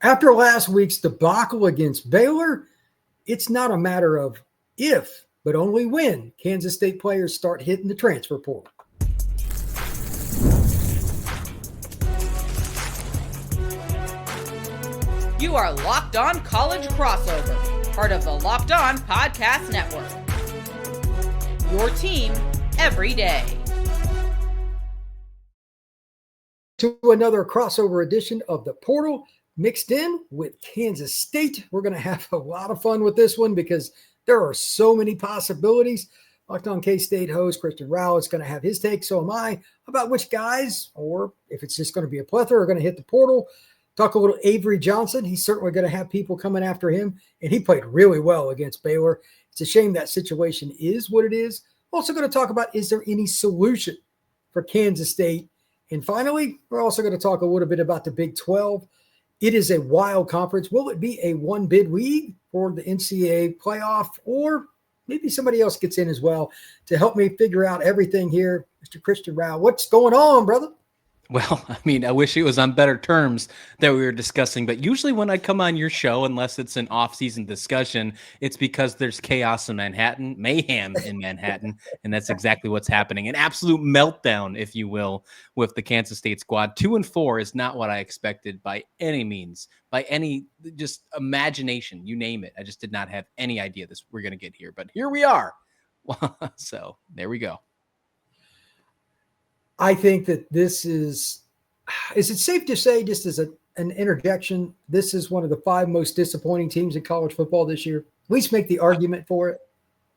After last week's debacle against Baylor, it's not a matter of if, but only when Kansas State players start hitting the transfer portal. You are Locked On College Crossover, part of the Locked On Podcast Network. Your team every day. To another crossover edition of the Portal, mixed in with Kansas State. We're going to have a lot of fun with this one because there are so many possibilities. Locked On K-State host Christian Rao is going to have his take. So am I about which guys, or if it's just going to be a plethora, are going to hit the portal. Talk a little Avery Johnson. He's certainly going to have people coming after him, and he played really well against Baylor. It's a shame that situation is what it is. Also going to talk about, is there any solution for Kansas State? And finally, we're also going to talk a little bit about the Big 12. It is a wild conference. Will it be a one-bid league for the NCAA playoff, or maybe somebody else gets in as well? To help me figure out everything here, Mr. Christian Rao, what's going on, brother? Well, I mean, I wish it was on better terms that we were discussing, but usually when I come on your show, unless it's an off-season discussion, it's because there's chaos in Manhattan, mayhem in Manhattan, and that's exactly what's happening. An absolute meltdown, if you will, with the Kansas State squad. 2-4 is not what I expected by any means, by any just imagination, you name it. I just did not have any idea this we're going to get here, but here we are. So there we go. I think that this is it safe to say, just as an interjection, this is one of the 5 most disappointing teams in college football this year? At least make the argument for it.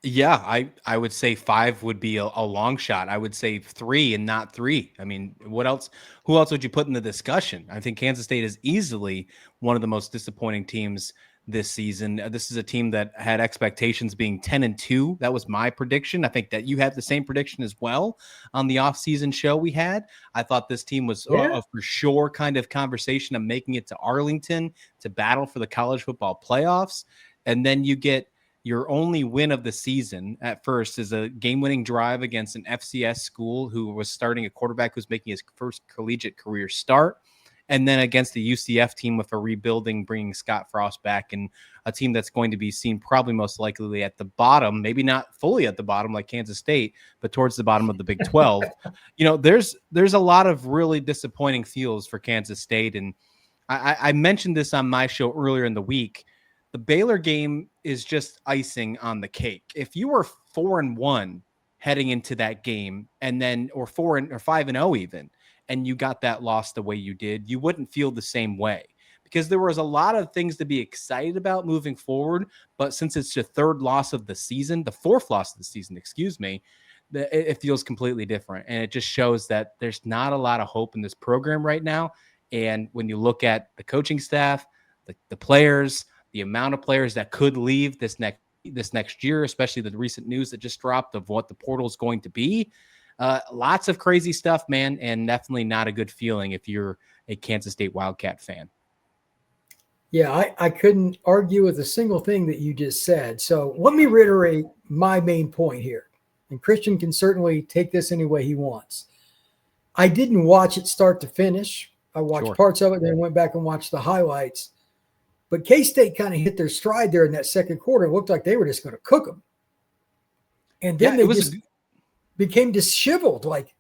Yeah, I would say 5 would be a long shot. I would say 3 and not 3. I mean, what else? Who else would you put in the discussion? I think Kansas State is easily one of the most disappointing teams this season. This is a team that had expectations being 10-2. That was my prediction. I think that you had the same prediction as well on the offseason show we had. I thought this team was a for sure kind of conversation of making it to Arlington to battle for the college football playoffs. And then you get your only win of the season at first is a game-winning drive against an FCS school who was starting a quarterback who's making his first collegiate career start. And then against the UCF team with a rebuilding, bringing Scott Frost back, and a team that's going to be seen probably most likely at the bottom, maybe not fully at the bottom like Kansas State, but towards the bottom of the Big 12. You know, there's a lot of really disappointing feels for Kansas State. And I mentioned this on my show earlier in the week. The Baylor game is just icing on the cake. If you were 4-1 heading into that game, and then or 5-0 even, and you got that loss the way you did, you wouldn't feel the same way, because there was a lot of things to be excited about moving forward. But since it's the 4th loss of the season, it feels completely different. And it just shows that there's not a lot of hope in this program right now. And when you look at the coaching staff, the players, the amount of players that could leave this next year, especially the recent news that just dropped of what the portal is going to be, lots of crazy stuff, man, and definitely not a good feeling if you're a Kansas State Wildcat fan. Yeah, I couldn't argue with a single thing that you just said. So let me reiterate my main point here. And Christian can certainly take this any way he wants. I didn't watch it start to finish. I watched parts of it, then went back and watched the highlights. But K-State kind of hit their stride there in that second quarter. It looked like they were just going to cook them. And then they just became disheveled. Like,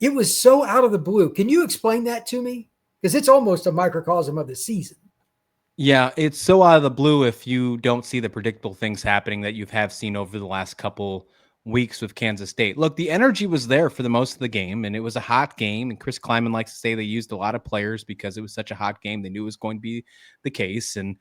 it was so out of the blue. Can you explain that to me? Because it's almost a microcosm of the season. Yeah, it's so out of the blue if you don't see the predictable things happening that you have seen over the last couple weeks with Kansas State. Look, the energy was there for the most of the game, and it was a hot game. And Chris Klieman likes to say they used a lot of players because it was such a hot game. They knew it was going to be the case. And,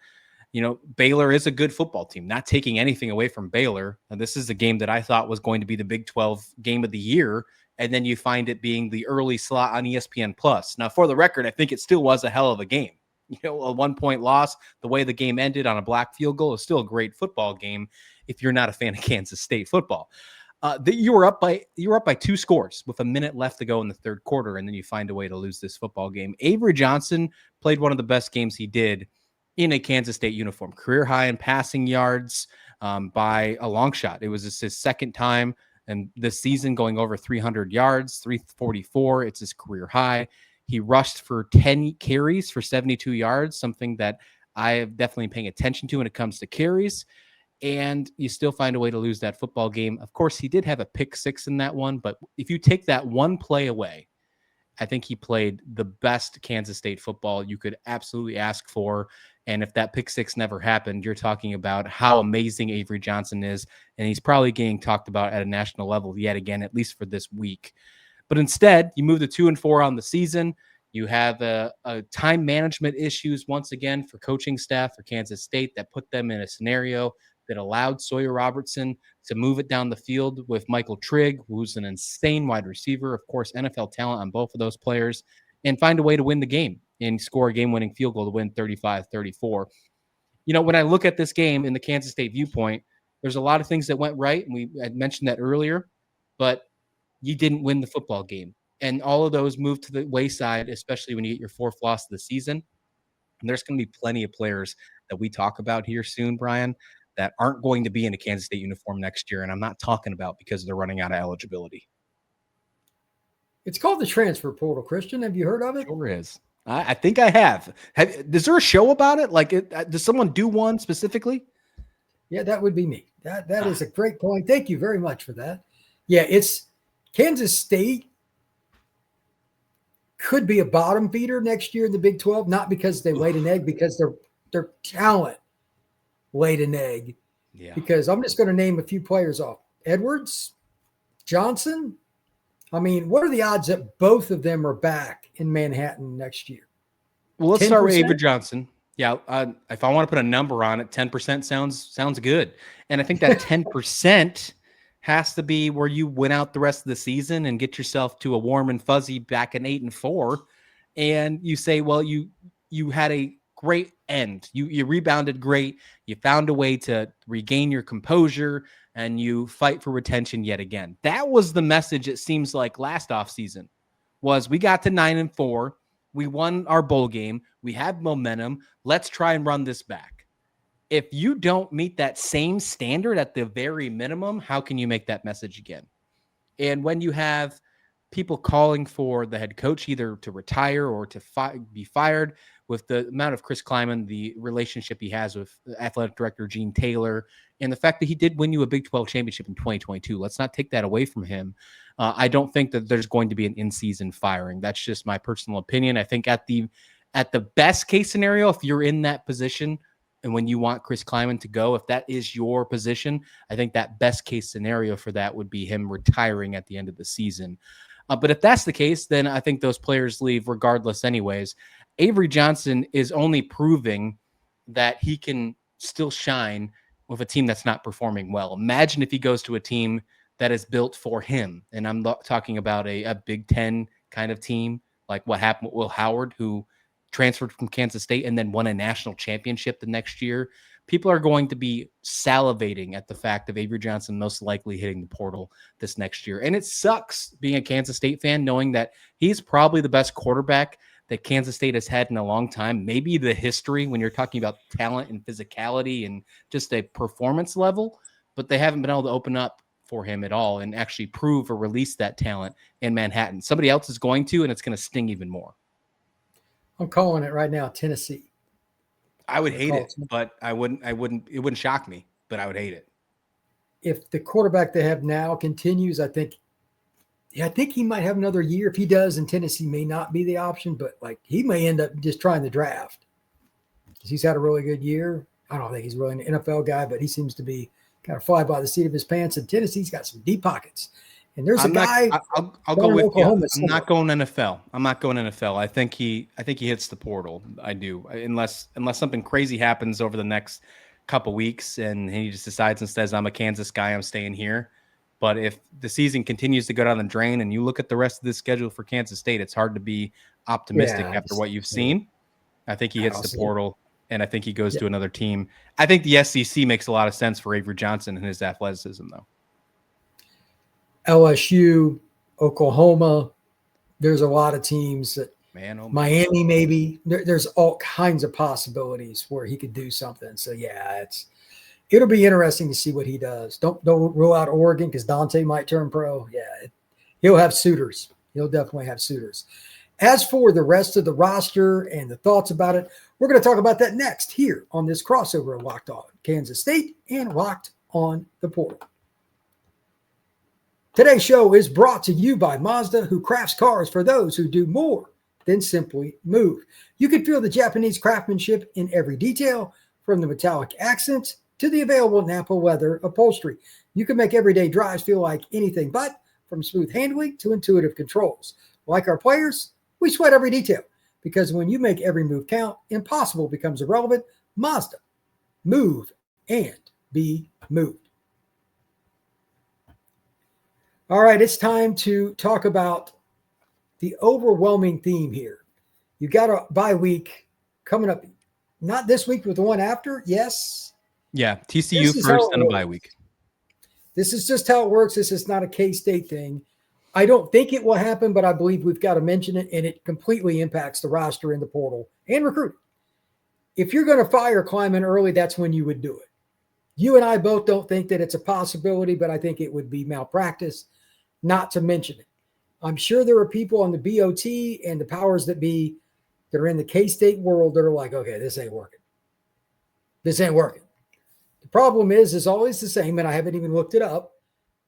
you know, Baylor is a good football team, not taking anything away from Baylor. And this is a game that I thought was going to be the Big 12 game of the year. And then you find it being the early slot on ESPN Plus. Now, for the record, I think it still was a hell of a game. You know, a 1-point loss, the way the game ended on a blocked field goal is still a great football game if you're not a fan of Kansas State football. You were up by 2 scores with a minute left to go in the third quarter, and then you find a way to lose this football game. Avery Johnson played one of the best games he did in a Kansas State uniform. Career high in passing yards by a long shot. It was his 2nd time and this season going over 300 yards, 344. It's his career high. He rushed for 10 carries for 72 yards, something that I am definitely paying attention to when it comes to carries. And you still find a way to lose that football game. Of course, he did have a pick six in that one, but if you take that one play away, I think he played the best Kansas State football you could absolutely ask for. And if that pick six never happened, you're talking about how amazing Avery Johnson is. And he's probably getting talked about at a national level yet again, at least for this week. But instead, you move to 2-4 on the season. You have a time management issues once again for coaching staff for Kansas State that put them in a scenario that allowed Sawyer Robertson to move it down the field with Michael Trigg, who's an insane wide receiver, of course, NFL talent on both of those players, and find a way to win the game and score a game-winning field goal to win 35-34. You know, when I look at this game in the Kansas State viewpoint, there's a lot of things that went right, and I mentioned that earlier, but you didn't win the football game. And all of those moved to the wayside, especially when you get your fourth loss of the season. And there's going to be plenty of players that we talk about here soon, Brian, that aren't going to be in a Kansas State uniform next year. And I'm not talking about because they're running out of eligibility. It's called the transfer portal, Christian. Have you heard of it? Sure is. I think I have. Is there a show about it? Like, does someone do one specifically? Yeah, that would be me. That is a great point. Thank you very much for that. Yeah, it's Kansas State could be a bottom feeder next year in the Big 12, not because they laid an egg, because their talent laid an egg. Yeah. Because I'm just going to name a few players off. Edwards, Johnson. I mean, what are the odds that both of them are back in Manhattan next year? Well, let's 10%? start with Avery Johnson. Yeah, if I want to put a number on it, 10% sounds good. And I think that 10% has to be where you win out the rest of the season and get yourself to a warm and fuzzy back in 8-4. And you say, well, you had a great end. You rebounded great. You found a way to regain your composure and you fight for retention yet again. That was the message, it seems like, last offseason was we got to 9-4. We won our bowl game. We have momentum. Let's try and run this back. If you don't meet that same standard at the very minimum, how can you make that message again? And when you have people calling for the head coach either to retire or to be fired, with the amount of Chris Klieman, the relationship he has with athletic director Gene Taylor, and the fact that he did win you a Big 12 championship in 2022, let's not take that away from him. I don't think that there's going to be an in-season firing. That's just my personal opinion. I think at the best case scenario, if you're in that position and when you want Chris Klieman to go, if that is your position, I think that best case scenario for that would be him retiring at the end of the season. But if that's the case, then I think those players leave regardless anyways. Avery Johnson is only proving that he can still shine with a team that's not performing well. Imagine if he goes to a team that is built for him. And I'm talking about a Big Ten kind of team, like what happened with Will Howard, who transferred from Kansas State and then won a national championship the next year. People are going to be salivating at the fact of Avery Johnson most likely hitting the portal this next year. And it sucks being a Kansas State fan, knowing that he's probably the best quarterback that Kansas State has had in a long time, maybe the history when you're talking about talent and physicality and just a performance level, but they haven't been able to open up for him at all and actually prove or release that talent in Manhattan. Somebody else is going to, and it's going to sting even more. I'm calling it right now, Tennessee. I would hate it, but it wouldn't shock me, but I would hate it. If the quarterback they have now continues, I think he might have another year. If he does, and Tennessee may not be the option, but like he may end up just trying the draft because he's had a really good year. I don't think he's really an NFL guy, but he seems to be kind of fly by the seat of his pants. And Tennessee's got some deep pockets. And there's I'll go with Oklahoma. I'm not going NFL. I think he hits the portal. I do, unless something crazy happens over the next couple weeks and he just decides and says, I'm a Kansas guy, I'm staying here. But if the season continues to go down the drain and you look at the rest of the schedule for Kansas State, it's hard to be optimistic after what you've seen. I think he hits the portal, and I think he goes to another team. I think the SEC makes a lot of sense for Avery Johnson and his athleticism, though. LSU, Oklahoma, there's a lot of teams that Miami maybe. There's all kinds of possibilities where he could do something. So, it'll be interesting to see what he does. Don't rule out Oregon because Dante might turn pro. Yeah, he'll have suitors. He'll definitely have suitors. As for the rest of the roster and the thoughts about it, we're going to talk about that next here on this crossover of Locked On Kansas State and Locked On the Portal. Today's show is brought to you by Mazda, who crafts cars for those who do more than simply move. You can feel the Japanese craftsmanship in every detail, from the metallic accents to the available Napa leather upholstery. You can make everyday drives feel like anything but, from smooth handling to intuitive controls. Like our players, we sweat every detail, because when you make every move count, impossible becomes irrelevant. Mazda, move and be moved. All right, it's time to talk about the overwhelming theme here. You got a bye week coming up, not this week, but the one after. Yes. Yeah, TCU first and a bye week. This is just how it works. This is not a K-State thing. I don't think it will happen, but I believe we've got to mention it, and it completely impacts the roster in the portal and recruiting. If you're going to fire Klieman early, that's when you would do it. You and I both don't think that it's a possibility, but I think it would be malpractice not to mention it. I'm sure there are people on the BOT and the powers that be that are in the K-State world that are like, okay, this ain't working. This ain't working. The problem is always the same, and I haven't even looked it up.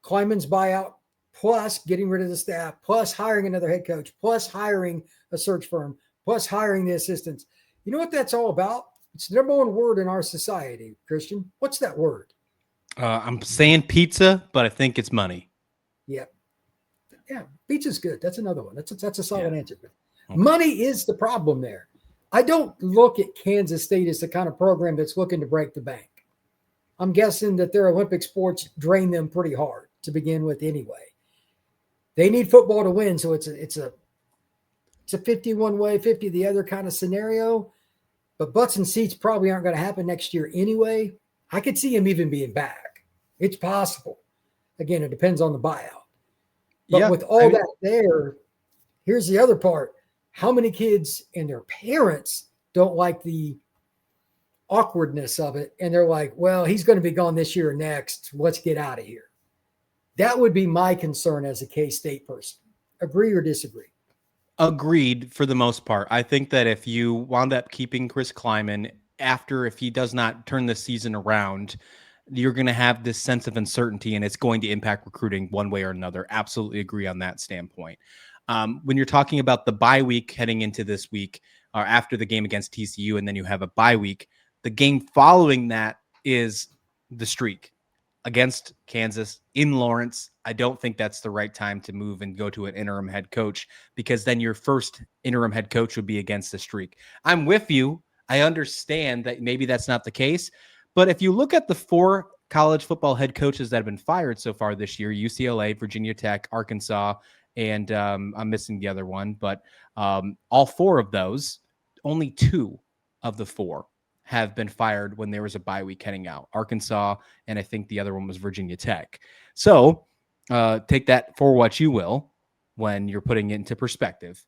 Klieman's buyout, plus getting rid of the staff, plus hiring another head coach, plus hiring a search firm, plus hiring the assistants. You know what that's all about? It's the number one word in our society, Christian. What's that word? I'm saying pizza, but I think it's money. Yeah. Yeah, pizza's good. That's another one. That's a solid answer. Okay. Money is the problem there. I don't look at Kansas State as the kind of program that's looking to break the bank. I'm guessing that their Olympic sports drain them pretty hard to begin with anyway. They need football to win, so it's a 51 way, 50 the other kind of scenario. But butts and seats probably aren't going to happen next year anyway. I could see him even being back. It's possible. Again, it depends on the buyout. But with all that there, here's the other part. How many kids and their parents don't like the awkwardness of it? And they're like, well, he's going to be gone this year or next. Let's get out of here. That would be my concern as a K-State person. Agree or disagree? Agreed for the most part. I think that if you wound up keeping Chris Klieman if he does not turn the season around, you're going to have this sense of uncertainty, and it's going to impact recruiting one way or another. Absolutely agree on that standpoint. When you're talking about the bye week heading into this week, or after the game against TCU, and then you have a bye week, the game following that is the streak against Kansas in Lawrence. I don't think that's the right time to move and go to an interim head coach, because then your first interim head coach would be against the streak. I'm with you. I understand that maybe that's not the case. But if you look at the 4 college football head coaches that have been fired so far this year, UCLA, Virginia Tech, Arkansas, and I'm missing the other one, but all 4 of those, only 2 of the 4 have been fired when there was a bye week heading out. Arkansas, and I think the other one was Virginia Tech. So take that for what you will when you're putting it into perspective.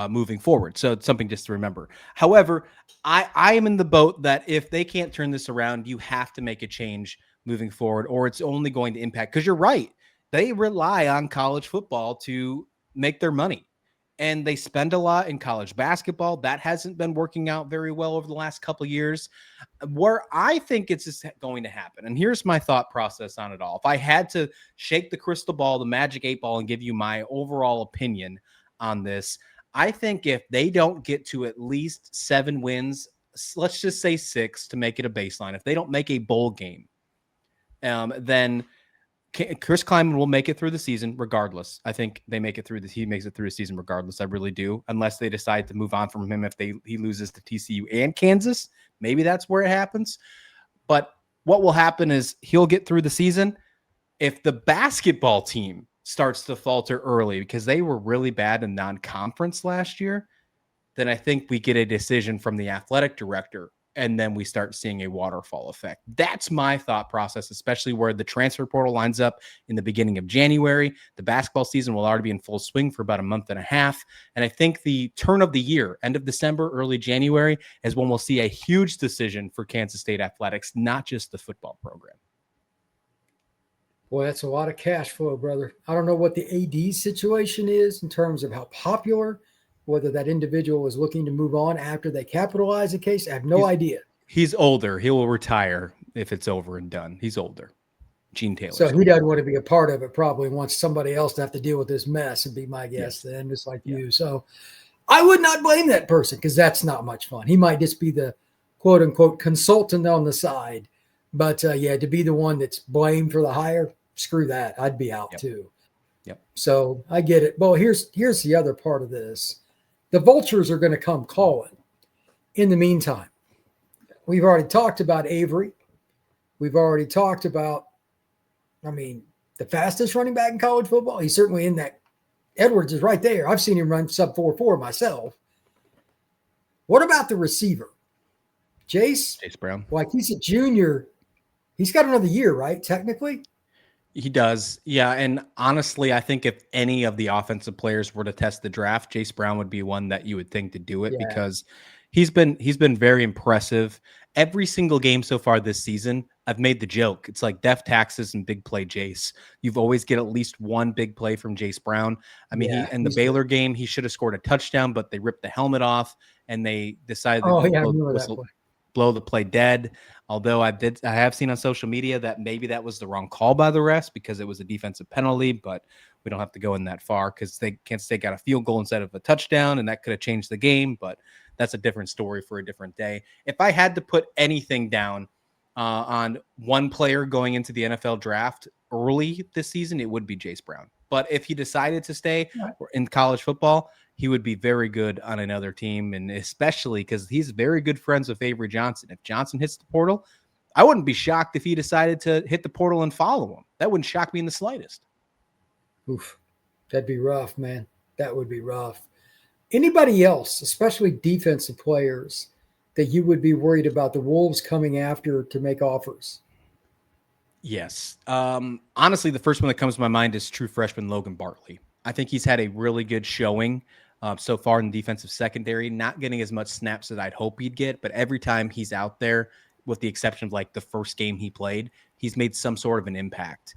Moving forward. So it's something just to remember. However, I am in the boat that if they can't turn this around, you have to make a change moving forward, or it's only going to impact, because you're right. They rely on college football to make their money, and they spend a lot in college basketball. That hasn't been working out very well over the last couple of years. Where I think it's just going to happen, and here's my thought process on it all. If I had to shake the crystal ball, the magic 8 ball, and give you my overall opinion on this, I think if they don't get to at least 7 wins, let's just say 6 to make it a baseline. If they don't make a bowl game, then Chris Klieman will make it through the season regardless. I think he makes it through the season regardless. I really do, unless they decide to move on from him if he loses to TCU and Kansas. Maybe that's where it happens. But what will happen is he'll get through the season. If the basketball team starts to falter early because they were really bad in non-conference last year, then I think we get a decision from the athletic director, and then we start seeing a waterfall effect. That's my thought process, especially where the transfer portal lines up in the beginning of January. The basketball season will already be in full swing for about a month and a half. And I think the turn of the year, end of December, early January, is when we'll see a huge decision for Kansas State athletics, not just the football program. Boy, that's a lot of cash flow, brother. I don't know what the AD situation is in terms of how popular whether that individual is looking to move on after they capitalize a case. I have no idea. He's older. He will retire if it's over and done. He's older. Gene Taylor. So he doesn't want to be a part of it, probably wants somebody else to have to deal with this mess, and be my guess then, just like you. So I would not blame that person, because that's not much fun. He might just be the quote unquote consultant on the side. But to be the one that's blamed for the hire, screw that. I'd be out too. Yep. So I get it. Well, here's the other part of this. The vultures are going to come calling. In the meantime, we've already talked about Avery. We've already talked about, the fastest running back in college football. He's certainly in that. Edwards is right there. I've seen him run sub 4.4 myself. What about the receiver? Jayce Brown. Like, he's a junior. He's got another year, right? Technically. He does. Yeah. And honestly, I think if any of the offensive players were to test the draft, Jayce Brown would be one that you would think to do it, because he's been very impressive. Every single game so far this season, I've made the joke. It's like death taxes and big play Jayce. You've always get at least one big play from Jayce Brown. In the Baylor game, he should have scored a touchdown, but they ripped the helmet off and they decided to blow the play dead. Although I have seen on social media that maybe that was the wrong call by the refs, because it was a defensive penalty, but we don't have to go in that far, because Kansas State got a field goal instead of a touchdown, and that could have changed the game, but that's a different story for a different day. If I had to put anything down on one player going into the NFL draft early this season, it would be Jayce Brown. But if he decided to stay in college football, he would be very good on another team, and especially because he's very good friends with Avery Johnson. If Johnson hits the portal, I wouldn't be shocked if he decided to hit the portal and follow him. That wouldn't shock me in the slightest. Oof, that'd be rough, man. That would be rough. Anybody else, especially defensive players, that you would be worried about the Wolves coming after to make offers? Yes. Honestly, the first one that comes to my mind is true freshman Logan Bartley. I think he's had a really good showing so far in the defensive secondary, not getting as much snaps as I'd hope he'd get, but every time he's out there, with the exception of like the first game he played, he's made some sort of an impact.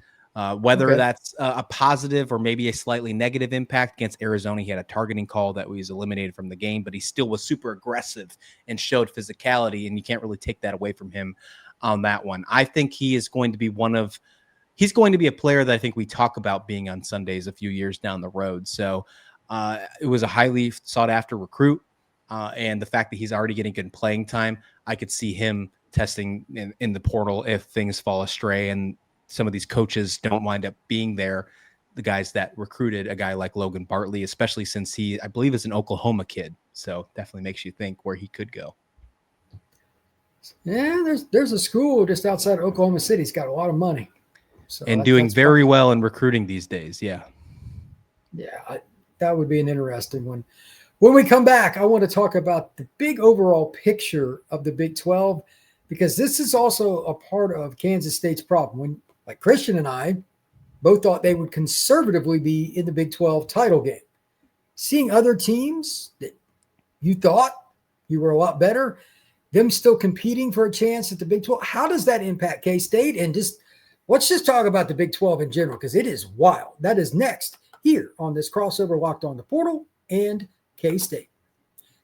Whether that's a positive or maybe a slightly negative impact. Against Arizona, he had a targeting call that was eliminated from the game, but he still was super aggressive and showed physicality, and you can't really take that away from him on that one. I think he is going to be he's going to be a player that I think we talk about being on Sundays a few years down the road. So it was a highly sought after recruit. And the fact that he's already getting good playing time, I could see him testing in the portal if things fall astray and some of these coaches don't wind up being there, the guys that recruited a guy like Logan Bartley, especially since he, I believe, is an Oklahoma kid. So definitely makes you think where he could go. Yeah, there's a school just outside Oklahoma City. It's got a lot of money. So and doing very well in recruiting these days. Yeah. Yeah, that would be an interesting one. When we come back, I want to talk about the big overall picture of the Big 12, because this is also a part of Kansas State's problem. When, like Christian and I both thought they would conservatively be in the Big 12 title game. Seeing other teams that you thought you were a lot better, them still competing for a chance at the Big 12, how does that impact K-State? And let's just talk about the Big 12 in general, because it is wild. That is next here on this crossover Locked On the Portal and K-State.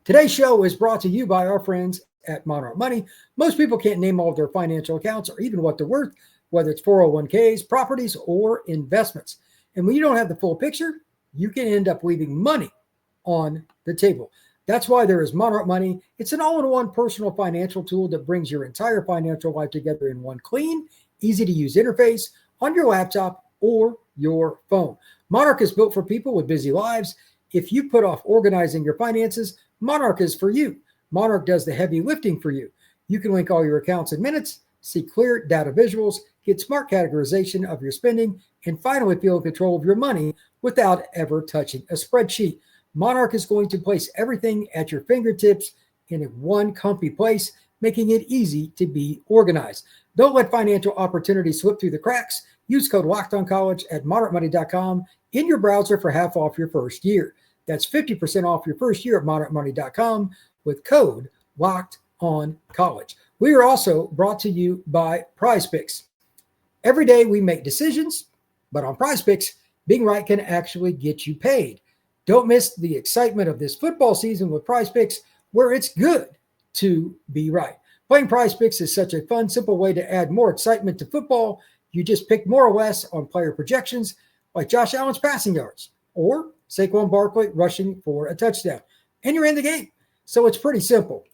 Today's show is brought to you by our friends at Monarch Money. Most people can't name all of their financial accounts or even what they're worth, whether it's 401ks, properties, or investments. And when you don't have the full picture, you can end up leaving money on the table. That's why there is Monarch Money. It's an all-in-one personal financial tool that brings your entire financial life together in one clean, easy-to-use interface on your laptop or your phone. Monarch is built for people with busy lives. If you put off organizing your finances, Monarch is for you. Monarch does the heavy lifting for you. You can link all your accounts in minutes, see clear data visuals, get smart categorization of your spending, and finally feel in control of your money without ever touching a spreadsheet. Monarch is going to place everything at your fingertips in one comfy place, making it easy to be organized. Don't let financial opportunities slip through the cracks. Use code LOCKEDONCollege at monarchmoney.com in your browser for half off your first year. That's 50% off your first year at monarchmoney.com with code LOCKEDONCollege. We are also brought to you by PrizePicks. Every day we make decisions, but on PrizePicks, being right can actually get you paid. Don't miss the excitement of this football season with Prize Picks, where it's good to be right. Playing Prize Picks is such a fun, simple way to add more excitement to football. You just pick more or less on player projections, like Josh Allen's passing yards or Saquon Barkley rushing for a touchdown, and you're in the game. So it's pretty simple.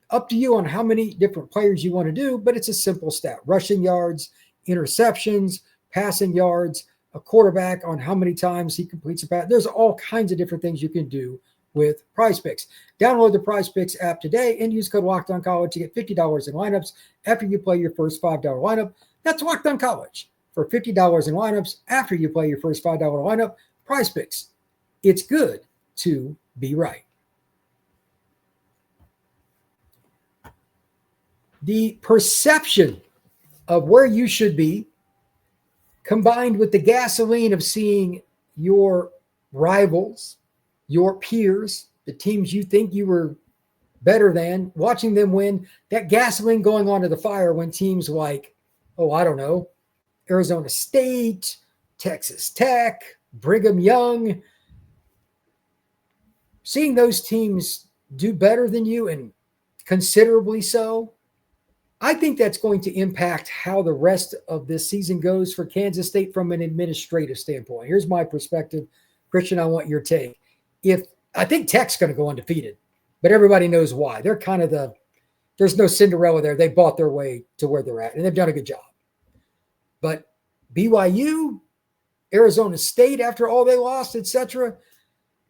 Up to you on how many different players you want to do, but it's a simple stat. Rushing yards, interceptions, passing yards, a quarterback on how many times he completes a pass. There's all kinds of different things you can do with Prize Picks. Download the Prize Picks app today and use code LOCKEDONCollege to get $50 in lineups after you play your first $5 lineup. That's Locked On College for $50 in lineups after you play your first $5 lineup. Prize Picks. It's good to be right. The perception of where you should be, combined with the gasoline of seeing your rivals, your peers, the teams you think you were better than, watching them win, that gasoline going onto the fire when teams like, Arizona State, Texas Tech, Brigham Young, seeing those teams do better than you and considerably so, I think that's going to impact how the rest of this season goes for Kansas State from an administrative standpoint. Here's my perspective. Christian, I want your take. I think Tech's going to go undefeated, but everybody knows why. They're kind of there's no Cinderella there. They bought their way to where they're at, and they've done a good job. But BYU, Arizona State, after all they lost, etc.,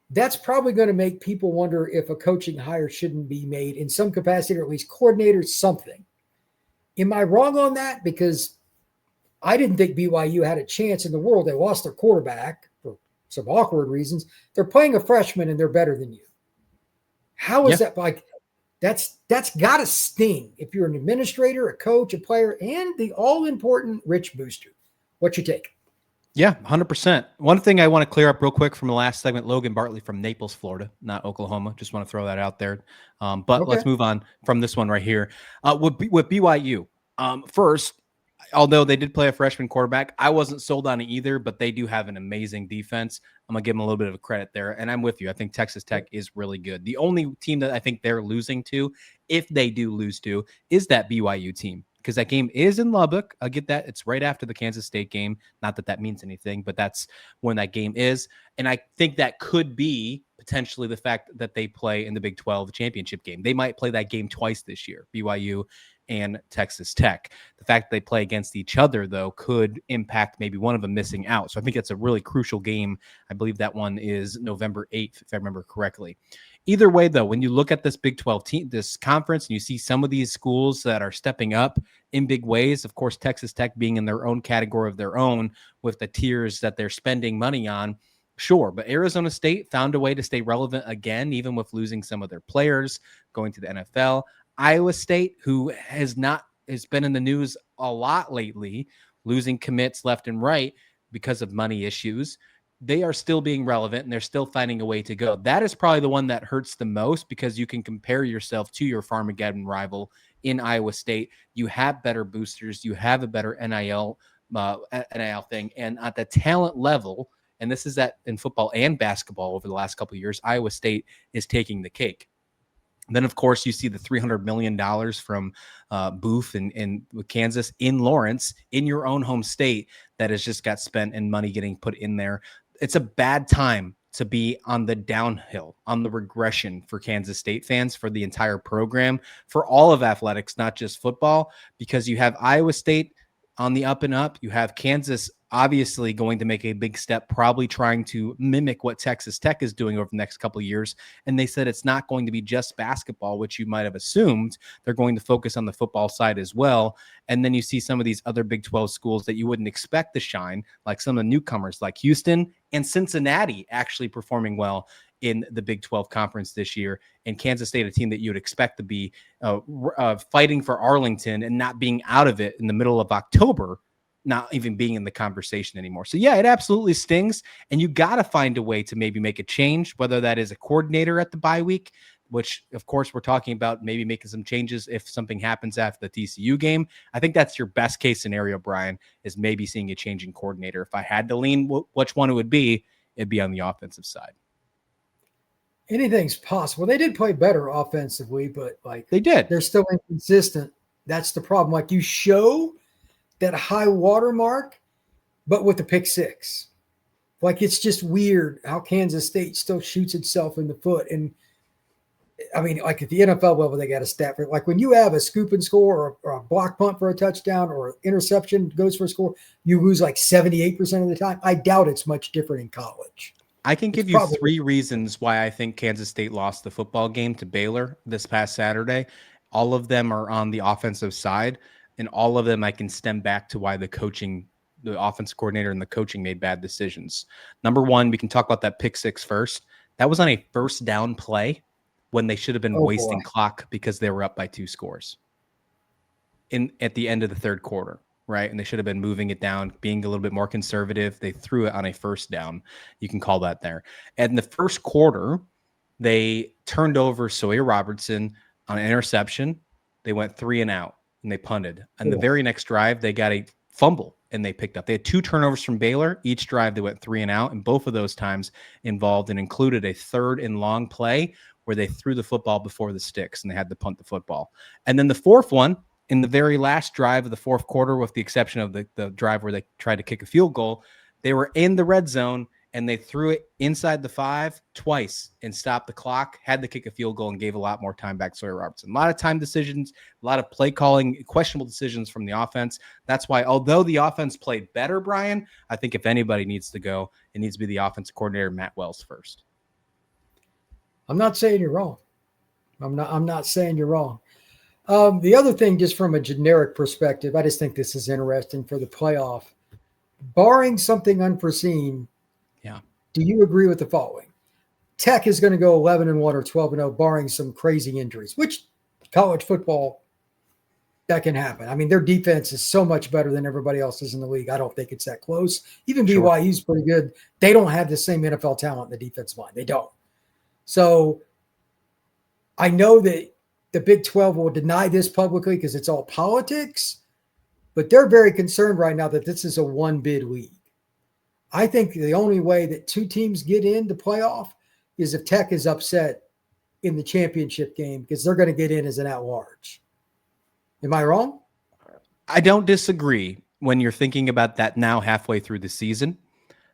that's probably going to make people wonder if a coaching hire shouldn't be made in some capacity, or at least coordinator, something. Am I wrong on that? Because I didn't think BYU had a chance in the world. They lost their quarterback for some awkward reasons. They're playing a freshman and they're better than you. How is that like? That's got to sting if you're an administrator, a coach, a player, and the all-important Rich Booster. What's your take? Yeah, 100%. One thing I want to clear up real quick from the last segment, Logan Bartley from Naples, Florida, not Oklahoma. Just want to throw that out there. But let's move on from this one right here. With BYU, first, although they did play a freshman quarterback, I wasn't sold on it either, but they do have an amazing defense. I'm going to give them a little bit of a credit there, and I'm with you. I think Texas Tech is really good. The only team that I think they're losing to, if they do lose to, is that BYU team. Because that game is in Lubbock. I get that. It's right after the Kansas State game. Not that that means anything, but that's when that game is. And I think that could be potentially the fact that they play in the Big 12 championship game. They might play that game twice this year, BYU and Texas Tech. The fact that they play against each other, though, could impact maybe one of them missing out. So I think it's a really crucial game. I believe that one is November 8th, if I remember correctly. Either way, though, when you look at this Big 12 team, this conference, and you see some of these schools that are stepping up in big ways, of course, Texas Tech being in their own category of their own with the tiers that they're spending money on, sure. But Arizona State found a way to stay relevant again, even with losing some of their players, going to the NFL. Iowa State, who has been in the news a lot lately, losing commits left and right because of money issues. They are still being relevant and they're still finding a way to go. That is probably the one that hurts the most because you can compare yourself to your Farmageddon rival in Iowa State. You have better boosters. You have a better NIL thing. And at the talent level, and this is in football and basketball over the last couple of years, Iowa State is taking the cake. Then, of course, you see the $300 million from Booth and with Kansas in Lawrence, in your own home state, that has just got spent and money getting put in there. It's a bad time to be on the downhill, on the regression for Kansas State fans, for the entire program, for all of athletics, not just football, because you have Iowa State on the up and up. You have Kansas obviously going to make a big step, probably trying to mimic what Texas Tech is doing over the next couple of years. And they said it's not going to be just basketball, which you might have assumed. They're going to focus on the football side as well. And then you see some of these other Big 12 schools that you wouldn't expect to shine, like some of the newcomers like Houston and Cincinnati actually performing well in the Big 12 conference this year, and Kansas State, a team that you'd expect to be fighting for Arlington and not being out of it in the middle of October, not even being in the conversation anymore. So yeah, it absolutely stings, and you got to find a way to maybe make a change, whether that is a coordinator at the bye week, which of course we're talking about maybe making some changes if something happens after the TCU game. I think that's your best case scenario, Brian, is maybe seeing a change in coordinator. If I had to lean which one it would be, it'd be on the offensive side. anything's possible. They did play better offensively, but They did. they're still inconsistent. That's the problem. Like, you show that high watermark, but with the pick six. Like, it's just weird how Kansas State still shoots itself in the foot. And I mean, like, at the NFL level, they got a stat for it. Like, when you have a scoop and score or a block punt for a touchdown or interception goes for a score, you lose like 78% of the time. I doubt it's much different in college. I can give you three reasons why I think Kansas State lost the football game to Baylor this past Saturday. All of them are on the offensive side, and all of them I can stem back to why the offensive coordinator and the coaching made bad decisions. Number one, we can talk about that pick six first. That was on a first down play when they should have been wasting clock because they were up by 2 scores at the end of the third quarter. Right. And they should have been moving it down, being a little bit more conservative. They threw it on a first down. You can call that there. And in the first quarter, they turned over Sawyer Robertson on an interception. They went 3 and out and they punted. And the very next drive, they got a fumble and they picked up. They had 2 turnovers from Baylor. Each drive, they went 3 and out. And both of those times involved and included a 3rd and long play where they threw the football before the sticks and they had to punt the football. And then the fourth one, in the very last drive of the fourth quarter, with the exception of the drive where they tried to kick a field goal, they were in the red zone and they threw it inside the 5 twice and stopped the clock, had to kick a field goal and gave a lot more time back to Sawyer Robertson. A lot of time decisions, a lot of play calling, questionable decisions from the offense. That's why, although the offense played better, Brian, I think if anybody needs to go, it needs to be the offensive coordinator, Matt Wells, first. I'm not saying you're wrong. I'm not saying you're wrong. The other thing, just from a generic perspective, I just think this is interesting for the playoff. Barring something unforeseen, do you agree with the following? Tech is going to go 11-1 or 12-0, barring some crazy injuries, which college football, that can happen. I mean, their defense is so much better than everybody else's in the league. I don't think it's that close. Even BYU's pretty good. They don't have the same NFL talent in the defensive line. They don't. So I know that the Big 12 will deny this publicly because it's all politics, but they're very concerned right now that this is a one-bid league. I think the only way that 2 teams get into playoff is if Tech is upset in the championship game, because they're going to get in as an at-large. Am I wrong? I don't disagree when you're thinking about that now halfway through the season.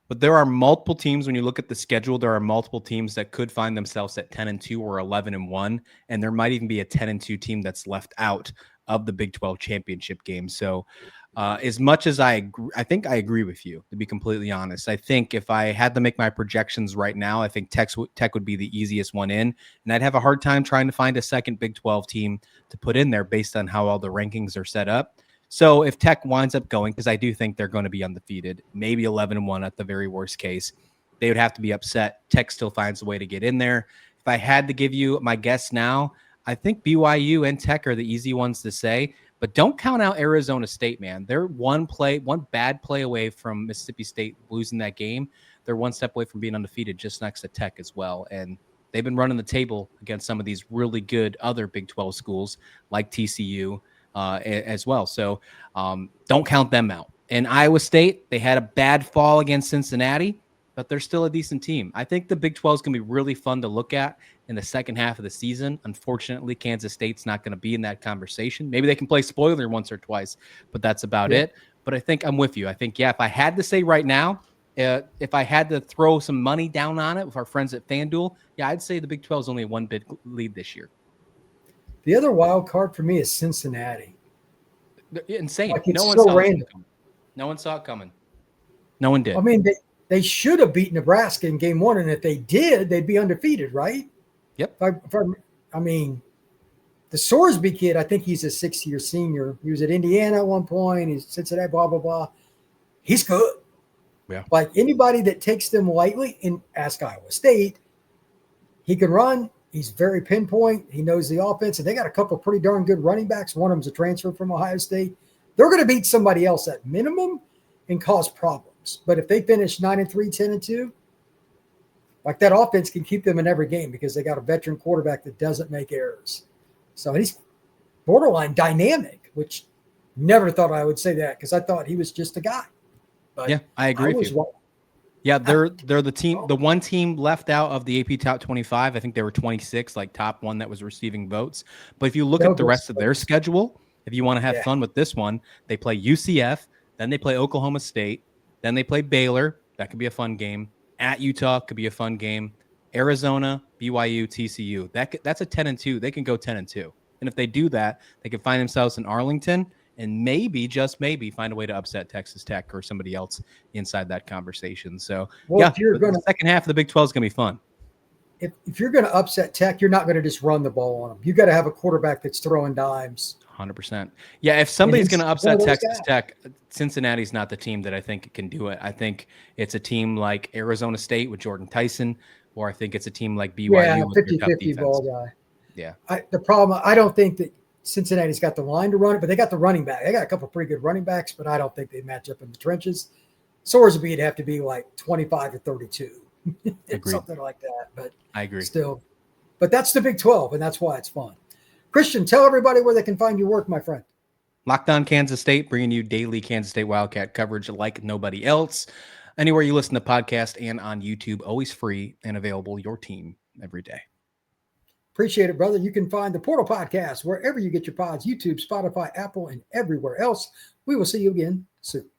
But there are multiple teams, when you look at the schedule, there are multiple teams that could find themselves at 10-2 or 11-1, and there might even be a 10-2 team that's left out of the Big 12 championship game. So as much as I think I agree with you, to be completely honest. I think if I had to make my projections right now, I think Tech would be the easiest one in, and I'd have a hard time trying to find a second Big 12 team to put in there based on how all the rankings are set up. So if Tech winds up going, because I do think they're going to be undefeated, maybe 11-1 at the very worst case, they would have to be upset. Tech still finds a way to get in there. If I had to give you my guess now, I think BYU and Tech are the easy ones to say, but don't count out Arizona State, man. They're one bad play away from Mississippi State losing that game. They're one step away from being undefeated, just next to Tech as well. And they've been running the table against some of these really good other Big 12 schools like TCU, as well. So don't count them out. And Iowa State, they had a bad fall against Cincinnati, but they're still a decent team. I think the Big 12 is going to be really fun to look at in the second half of the season. Unfortunately, Kansas State's not going to be in that conversation. Maybe they can play spoiler once or twice, but that's about it. But I think I'm with you. I think, if I had to say right now, if I had to throw some money down on it with our friends at FanDuel, I'd say the Big 12 is only a 1-bid lead this year. The other wild card for me is Cincinnati. Insane. Like, it's so random. No one saw it coming. No one did. I mean, they should have beat Nebraska in game 1, and if they did, they'd be undefeated, right? Yep. I mean, the Sorsby kid, I think he's a 6-year senior. He was at Indiana at one point. He's Cincinnati, blah, blah, blah. He's good. Yeah. Like, anybody that takes them lightly, and ask Iowa State, he can run. He's very pinpoint. He knows the offense, and they got a couple of pretty darn good running backs. One of them's a transfer from Ohio State. They're going to beat somebody else at minimum and cause problems. But if they finish 9-3, 10-2, like, that offense can keep them in every game because they got a veteran quarterback that doesn't make errors. So he's borderline dynamic, which never thought I would say that because I thought he was just a guy. But I agree with you. Wrong. Yeah, they're the team, the one team left out of the AP top 25. I think they were 26, like top one that was receiving votes. But if you look at the rest of their schedule, if you want to have fun with this one, they play UCF, then they play Oklahoma State, then they play Baylor. That could be a fun game. At Utah could be a fun game. Arizona, BYU, TCU. That's a 10-2. They can go 10-2. And if they do that, they can find themselves in Arlington and maybe, just maybe, find a way to upset Texas Tech or somebody else inside that conversation. So, if you're the second half of the Big 12 is going to be fun. If you're going to upset Tech, you're not going to just run the ball on them. You got to have a quarterback that's throwing dimes. 100%. Yeah, if somebody's going to upset Texas Tech, Cincinnati's not the team that I think can do it. I think it's a team like Arizona State with Jordan Tyson, or I think it's a team like BYU with 50-50 ball guy. Yeah. The problem, I don't think that Cincinnati's got the line to run it, but they got the running back. They got a couple of pretty good running backs, but I don't think they match up in the trenches. Sorsby would have to be like 25-32, something like that. But I agree. Still, but that's the Big 12, and that's why it's fun. Christian, tell everybody where they can find your work, my friend. Locked On Kansas State, bringing you daily Kansas State Wildcat coverage like nobody else. Anywhere you listen to podcasts and on YouTube, always free and available. Your team every day. Appreciate it, brother. You can find the Portal Podcast wherever you get your pods, YouTube, Spotify, Apple, and everywhere else. We will see you again soon.